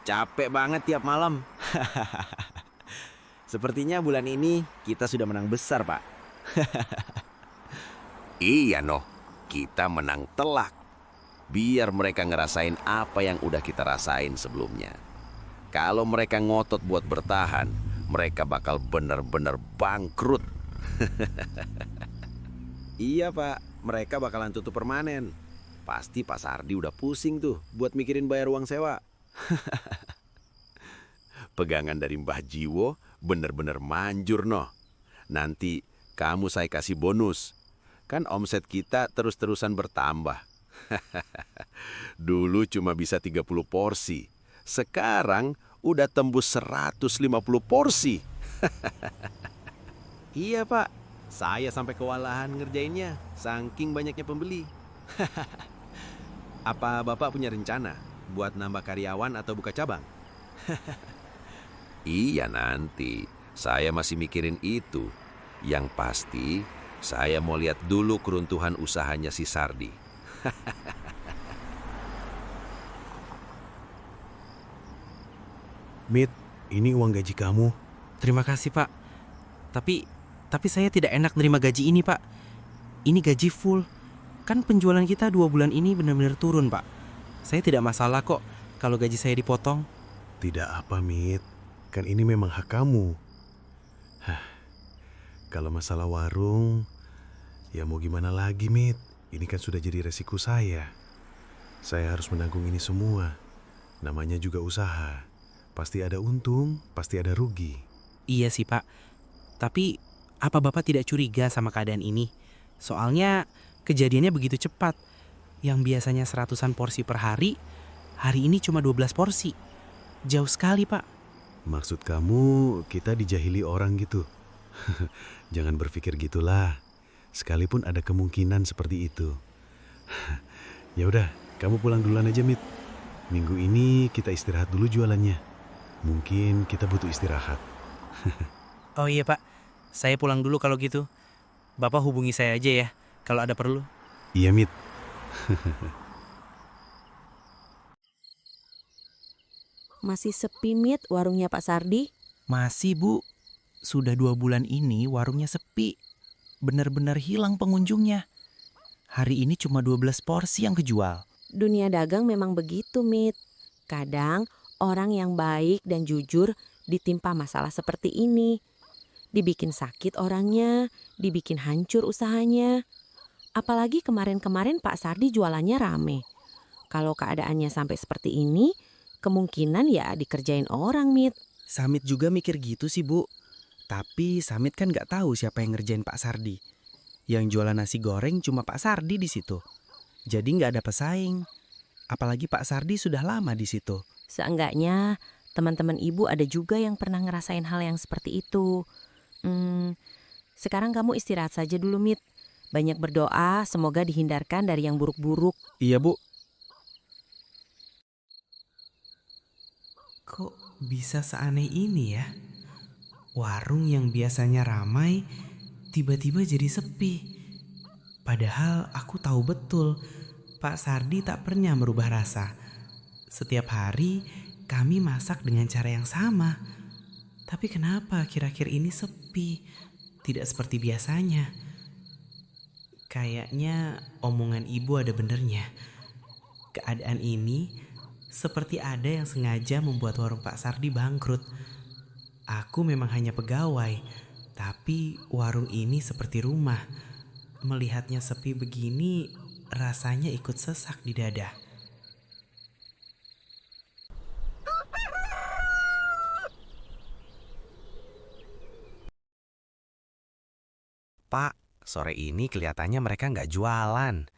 Capek banget tiap malam. Sepertinya bulan ini kita sudah menang besar, Pak. Iya noh, kita menang telak. Biar mereka ngerasain apa yang udah kita rasain sebelumnya. Kalau mereka ngotot buat bertahan, mereka bakal bener-bener bangkrut. Iya, Pak. Mereka bakalan tutup permanen. Pasti Pak Sardi udah pusing tuh buat mikirin bayar uang sewa. Pegangan dari Mbah Jiwo bener-bener manjur noh. Nanti kamu saya kasih bonus. Kan omset kita terus-terusan bertambah. Dulu cuma bisa 30 porsi. Sekarang udah tembus 150 porsi. Iya, Pak. Saya sampai kewalahan ngerjainnya, saking banyaknya pembeli. Apa Bapak punya rencana buat nambah karyawan atau buka cabang? Iya nanti, saya masih mikirin itu. Yang pasti, saya mau lihat dulu keruntuhan usahanya si Sardi. Mit, ini uang gaji kamu. Terima kasih, Pak. Tapi tapi saya tidak enak nerima gaji ini, Pak. Ini gaji full. Kan penjualan kita 2 bulan ini benar-benar turun, Pak. Saya tidak masalah kok kalau gaji saya dipotong. Tidak apa, Mit. Kan ini memang hak kamu. Kalau masalah warung, ya mau gimana lagi, Mit? Ini kan sudah jadi resiko saya. Saya harus menanggung ini semua. Namanya juga usaha. Pasti ada untung, pasti ada rugi. Iya sih, Pak. Tapi apa Bapak tidak curiga sama keadaan ini? Soalnya kejadiannya begitu cepat. Yang biasanya 100-an porsi per hari ini cuma 12 porsi. Jauh sekali, Pak. Maksud kamu kita dijahili orang gitu? Jangan berpikir gitulah. Sekalipun ada kemungkinan seperti itu. Ya udah, kamu pulang duluan aja, Mit. Minggu ini kita istirahat dulu jualannya. Mungkin kita butuh istirahat. Oh iya, Pak. Saya pulang dulu kalau gitu. Bapak hubungi saya aja ya kalau ada perlu. Iya, Mit. Masih sepi, Mit, warungnya Pak Sardi? Masih, Bu. Sudah 2 bulan ini warungnya sepi. Benar-benar hilang pengunjungnya. Hari ini cuma 12 porsi yang kejual. Dunia dagang memang begitu, Mit. Kadang orang yang baik dan jujur ditimpa masalah seperti ini. Dibikin sakit orangnya, dibikin hancur usahanya. Apalagi kemarin-kemarin Pak Sardi jualannya rame. Kalau keadaannya sampai seperti ini, kemungkinan ya dikerjain orang, Mit. Samit juga mikir gitu sih, Bu. Tapi Samit kan nggak tahu siapa yang ngerjain Pak Sardi. Yang jualan nasi goreng cuma Pak Sardi di situ. Jadi nggak ada pesaing. Apalagi Pak Sardi sudah lama di situ. Seenggaknya teman-teman ibu ada juga yang pernah ngerasain hal yang seperti itu. Sekarang kamu istirahat saja dulu, Mit. Banyak berdoa, semoga dihindarkan dari yang buruk-buruk. Iya, Bu. Kok bisa seaneh ini ya? Warung yang biasanya ramai tiba-tiba jadi sepi. Padahal aku tahu betul Pak Sardi tak pernah merubah rasa. Setiap hari kami masak dengan cara yang sama. Tapi kenapa akhir-akhir ini sepi? Tidak seperti biasanya. Kayaknya omongan ibu ada benernya. Keadaan ini seperti ada yang sengaja membuat warung Pak Sardi bangkrut. Aku memang hanya pegawai, tapi warung ini seperti rumah. Melihatnya sepi begini, rasanya ikut sesak di dada. Pak, sore ini kelihatannya mereka nggak jualan.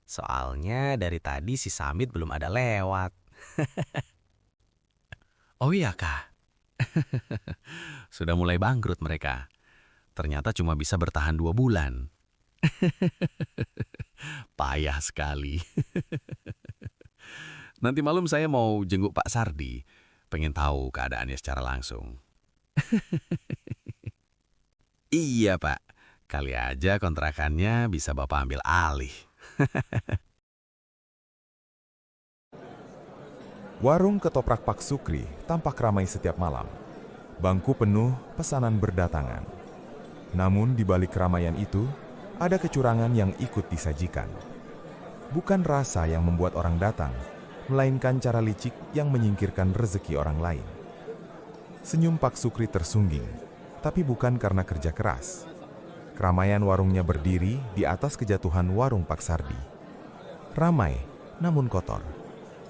Soalnya dari tadi si Samit belum ada lewat. Oh iya kah? Sudah mulai bangkrut mereka. Ternyata cuma bisa bertahan 2 bulan. Payah sekali. Nanti malam saya mau jenguk Pak Sardi. Pengen tahu keadaannya secara langsung. Iya Pak, kali aja kontrakannya bisa Bapak ambil alih. Warung ketoprak Pak Sukri tampak ramai setiap malam. Bangku penuh, pesanan berdatangan. Namun di balik keramaian itu, ada kecurangan yang ikut disajikan. Bukan rasa yang membuat orang datang, melainkan cara licik yang menyingkirkan rezeki orang lain. Senyum Pak Sukri tersungging, tapi bukan karena kerja keras. Keramaian warungnya berdiri di atas kejatuhan warung Pak Sardi. Ramai, namun kotor.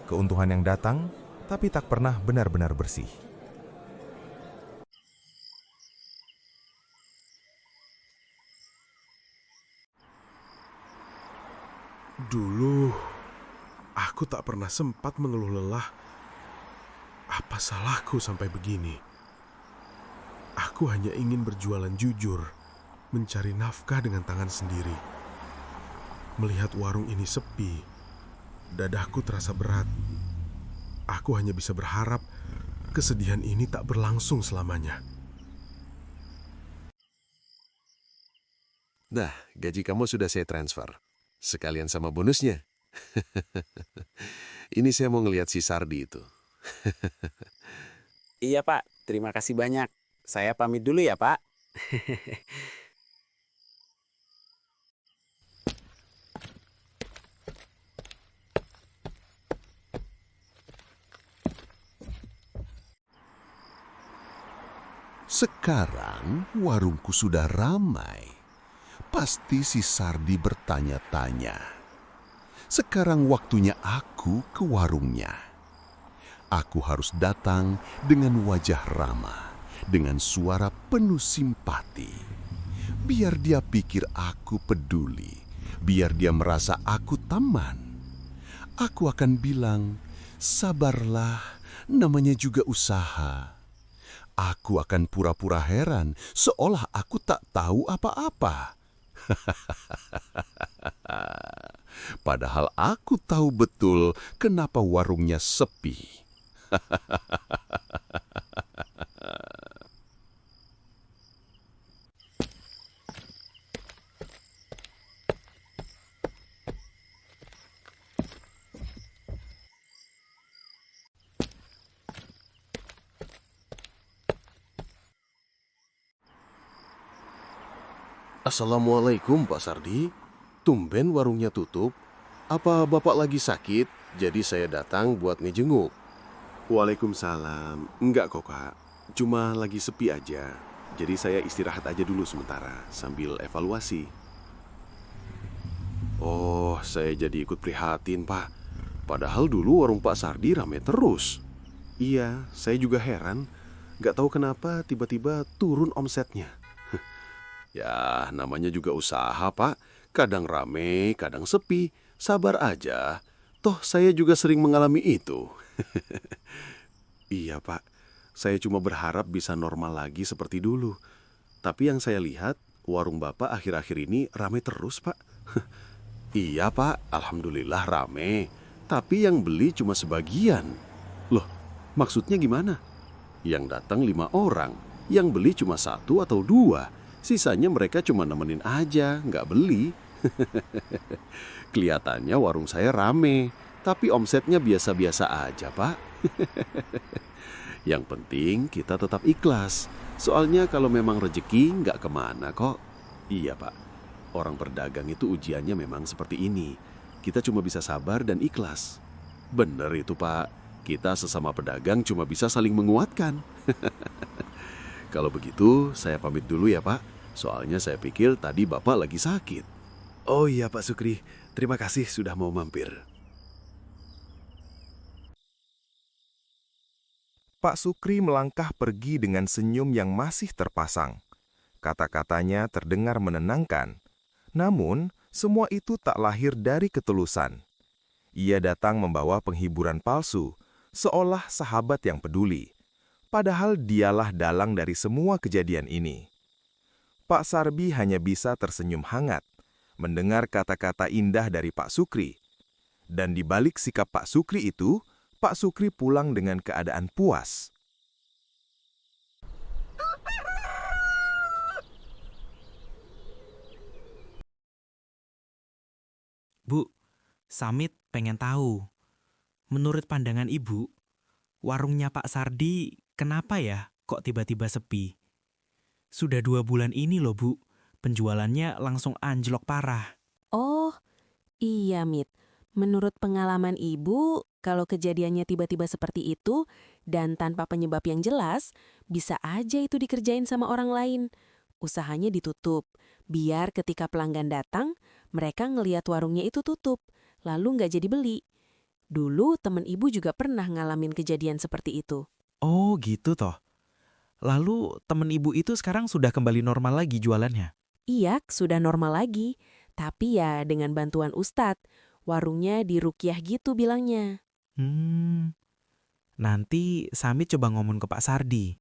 Keuntungan yang datang, tapi tak pernah benar-benar bersih. Dulu, aku tak pernah sempat mengeluh lelah. Apa salahku sampai begini? Aku hanya ingin berjualan jujur, mencari nafkah dengan tangan sendiri. Melihat warung ini sepi, dadaku terasa berat. Aku hanya bisa berharap kesedihan ini tak berlangsung selamanya. Nah, gaji kamu sudah saya transfer. Sekalian sama bonusnya. Ini saya mau ngelihat si Sardi itu. Iya Pak, terima kasih banyak. Saya pamit dulu ya Pak. Sekarang warungku sudah ramai. Pasti si Sardi bertanya-tanya. Sekarang waktunya aku ke warungnya. Aku harus datang dengan wajah ramah, dengan suara penuh simpati. Biar dia pikir aku peduli, biar dia merasa aku teman. Aku akan bilang, sabarlah, namanya juga usaha. Aku akan pura-pura heran, seolah aku tak tahu apa-apa. Padahal aku tahu betul kenapa warungnya sepi. Assalamualaikum Pak Sardi. Tumben warungnya tutup. Apa Bapak lagi sakit? Jadi saya datang buat ngejenguk. Waalaikumsalam. Enggak kok Kak, cuma lagi sepi aja. Jadi saya istirahat aja dulu sementara sambil evaluasi. Oh, saya jadi ikut prihatin Pak. Padahal dulu warung Pak Sardi rame terus. Iya, saya juga heran. Gak tahu kenapa tiba-tiba turun omsetnya. Ya, namanya juga usaha Pak. Kadang rame, kadang sepi. Sabar aja. Toh saya juga sering mengalami itu. Iya Pak, saya cuma berharap bisa normal lagi seperti dulu. Tapi yang saya lihat, warung Bapak akhir-akhir ini ramai terus Pak. Iya Pak, alhamdulillah rame. Tapi yang beli cuma sebagian. Loh, maksudnya gimana? Yang datang 5 orang, yang beli cuma 1 atau 2. Sisanya mereka cuma nemenin aja, nggak beli. Kelihatannya warung saya rame, tapi omsetnya biasa-biasa aja Pak. Yang penting kita tetap ikhlas. Soalnya kalau memang rezeki nggak kemana kok. Iya Pak, orang berdagang itu ujiannya memang seperti ini. Kita cuma bisa sabar dan ikhlas. Bener itu Pak, kita sesama pedagang cuma bisa saling menguatkan. Kalau begitu saya pamit dulu ya Pak. Soalnya saya pikir tadi Bapak lagi sakit. Oh iya Pak Sukri, terima kasih sudah mau mampir. Pak Sukri melangkah pergi dengan senyum yang masih terpasang. Kata-katanya terdengar menenangkan. Namun, semua itu tak lahir dari ketulusan. Ia datang membawa penghiburan palsu, seolah sahabat yang peduli. Padahal dialah dalang dari semua kejadian ini. Pak Sarbi hanya bisa tersenyum hangat, mendengar kata-kata indah dari Pak Sukri. Dan di balik sikap Pak Sukri itu, Pak Sukri pulang dengan keadaan puas. Bu, Samit pengen tahu. Menurut pandangan ibu, Warungnya Pak Sardi kenapa ya kok tiba-tiba sepi? Sudah 2 bulan ini loh Bu, penjualannya langsung anjlok parah. Oh, iya Mit. Menurut pengalaman ibu, kalau kejadiannya tiba-tiba seperti itu dan tanpa penyebab yang jelas, bisa aja itu dikerjain sama orang lain. Usahanya ditutup, biar ketika pelanggan datang, mereka ngelihat warungnya itu tutup, lalu nggak jadi beli. Dulu temen ibu juga pernah ngalamin kejadian seperti itu. Oh gitu toh. Lalu temen ibu itu sekarang sudah kembali normal lagi jualannya? Iya, sudah normal lagi. Tapi ya dengan bantuan Ustadz, warungnya dirukyah gitu bilangnya. Nanti Samit coba ngomong ke Pak Sardi.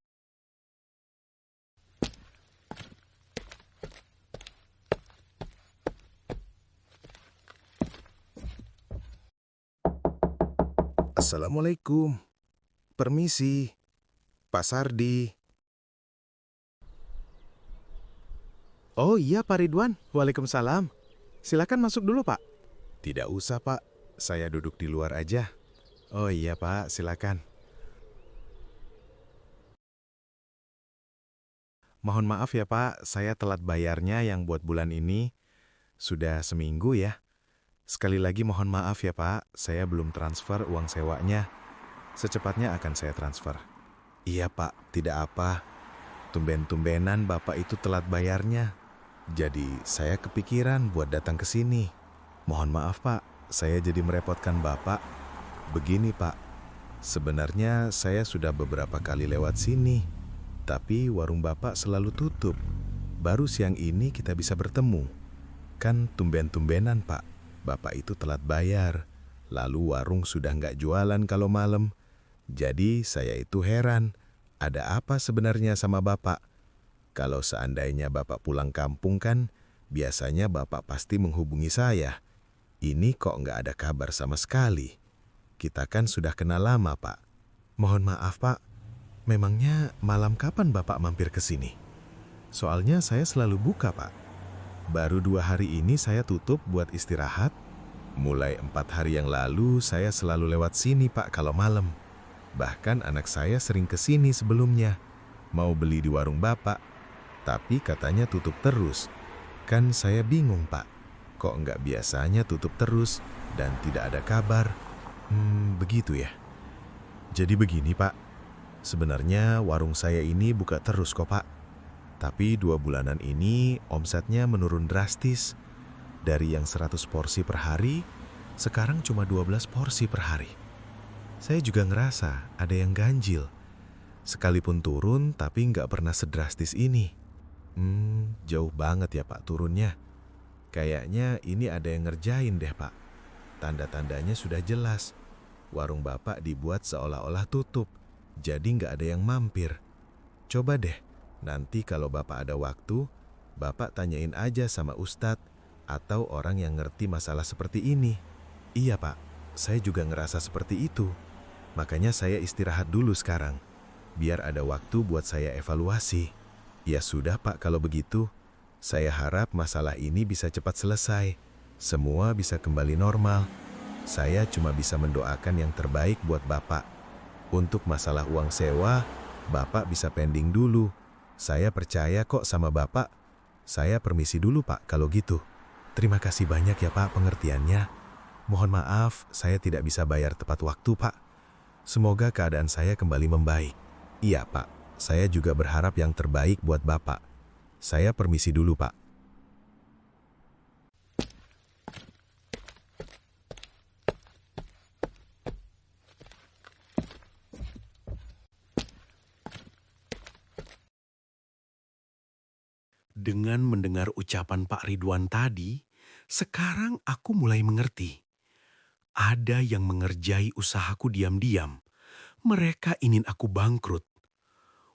Assalamualaikum. Permisi, Pak Sardi. Oh iya Pak Ridwan, waalaikumsalam. Silakan masuk dulu Pak. Tidak usah Pak, saya duduk di luar aja. Oh iya Pak, silakan. Mohon maaf ya Pak, saya telat bayarnya yang buat bulan ini. Sudah seminggu ya. Sekali lagi mohon maaf ya Pak, saya belum transfer uang sewanya. Secepatnya akan saya transfer. Iya Pak, tidak apa. Tumben-tumbenan Bapak itu telat bayarnya. Jadi saya kepikiran buat datang ke sini. Mohon maaf Pak, saya jadi merepotkan Bapak. Begini Pak, sebenarnya saya sudah beberapa kali lewat sini. Tapi warung Bapak selalu tutup. Baru siang ini kita bisa bertemu. Kan tumben-tumbenan Pak, Bapak itu telat bayar. Lalu warung sudah nggak jualan kalau malam. Jadi saya itu heran, ada apa sebenarnya sama Bapak? Kalau seandainya Bapak pulang kampung kan, biasanya Bapak pasti menghubungi saya. Ini kok nggak ada kabar sama sekali. Kita kan sudah kenal lama Pak. Mohon maaf Pak, memangnya malam kapan Bapak mampir ke sini? Soalnya saya selalu buka Pak. Baru 2 hari ini saya tutup buat istirahat. Mulai 4 hari yang lalu saya selalu lewat sini Pak kalau malam. Bahkan anak saya sering ke sini sebelumnya. Mau beli di warung Bapak. Tapi katanya tutup terus. Kan saya bingung Pak. Kok nggak biasanya tutup terus dan tidak ada kabar? Begitu ya. Jadi begini Pak. Sebenarnya warung saya ini buka terus kok Pak. Tapi 2 bulanan ini omsetnya menurun drastis. Dari yang 100 porsi per hari, sekarang cuma 12 porsi per hari. Saya juga ngerasa ada yang ganjil. Sekalipun turun, tapi nggak pernah sedrastis ini. Jauh banget ya Pak turunnya. Kayaknya ini ada yang ngerjain deh Pak. Tanda-tandanya sudah jelas. Warung Bapak dibuat seolah-olah tutup, jadi nggak ada yang mampir. Coba deh, nanti kalau Bapak ada waktu, Bapak tanyain aja sama Ustadz atau orang yang ngerti masalah seperti ini. Iya Pak, saya juga ngerasa seperti itu. Makanya saya istirahat dulu sekarang, biar ada waktu buat saya evaluasi. Ya sudah Pak kalau begitu, saya harap masalah ini bisa cepat selesai. Semua bisa kembali normal. Saya cuma bisa mendoakan yang terbaik buat Bapak. Untuk masalah uang sewa, Bapak bisa pending dulu. Saya percaya kok sama Bapak. Saya permisi dulu Pak kalau gitu. Terima kasih banyak ya Pak pengertiannya. Mohon maaf, saya tidak bisa bayar tepat waktu Pak. Semoga keadaan saya kembali membaik. Iya Pak, saya juga berharap yang terbaik buat Bapak. Saya permisi dulu Pak. Dengan mendengar ucapan Pak Ridwan tadi, sekarang aku mulai mengerti. Ada yang mengerjai usahaku diam-diam. Mereka ingin aku bangkrut.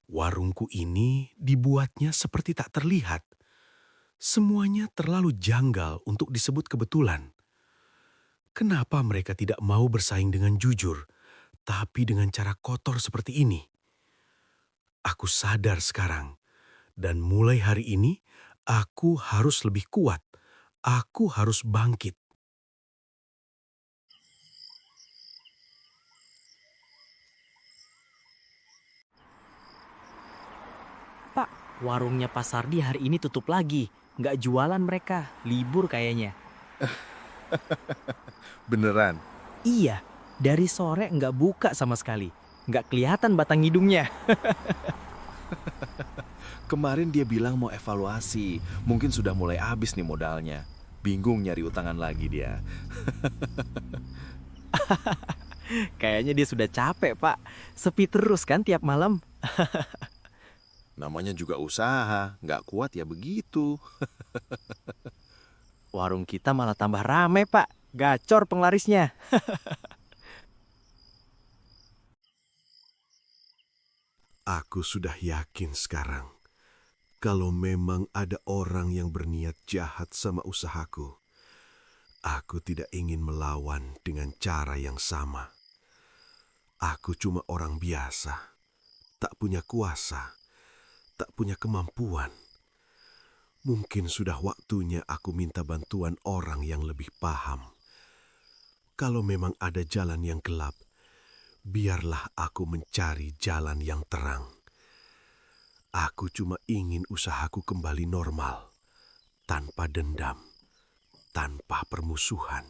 Warungku ini dibuatnya seperti tak terlihat. Semuanya terlalu janggal untuk disebut kebetulan. Kenapa mereka tidak mau bersaing dengan jujur, tapi dengan cara kotor seperti ini? Aku sadar sekarang, dan mulai hari ini aku harus lebih kuat. Aku harus bangkit. Warungnya Pak Sardi hari ini tutup lagi. Nggak jualan mereka, libur kayaknya. Beneran? Iya, dari sore nggak buka sama sekali. Nggak kelihatan batang hidungnya. Kemarin dia bilang mau evaluasi. Mungkin sudah mulai habis nih modalnya. Bingung nyari utangan lagi dia. Kayaknya dia sudah capek, Pak. Sepi terus kan tiap malam. Namanya juga usaha, nggak kuat ya begitu. Warung kita malah tambah rame, Pak. Gacor penglarisnya. Aku sudah yakin sekarang, kalau memang ada orang yang berniat jahat sama usahaku, aku tidak ingin melawan dengan cara yang sama. Aku cuma orang biasa, tak punya kuasa, tak punya kemampuan. Mungkin sudah waktunya aku minta bantuan orang yang lebih paham. Kalau memang ada jalan yang gelap, biarlah aku mencari jalan yang terang. Aku cuma ingin usahaku kembali normal, tanpa dendam, tanpa permusuhan.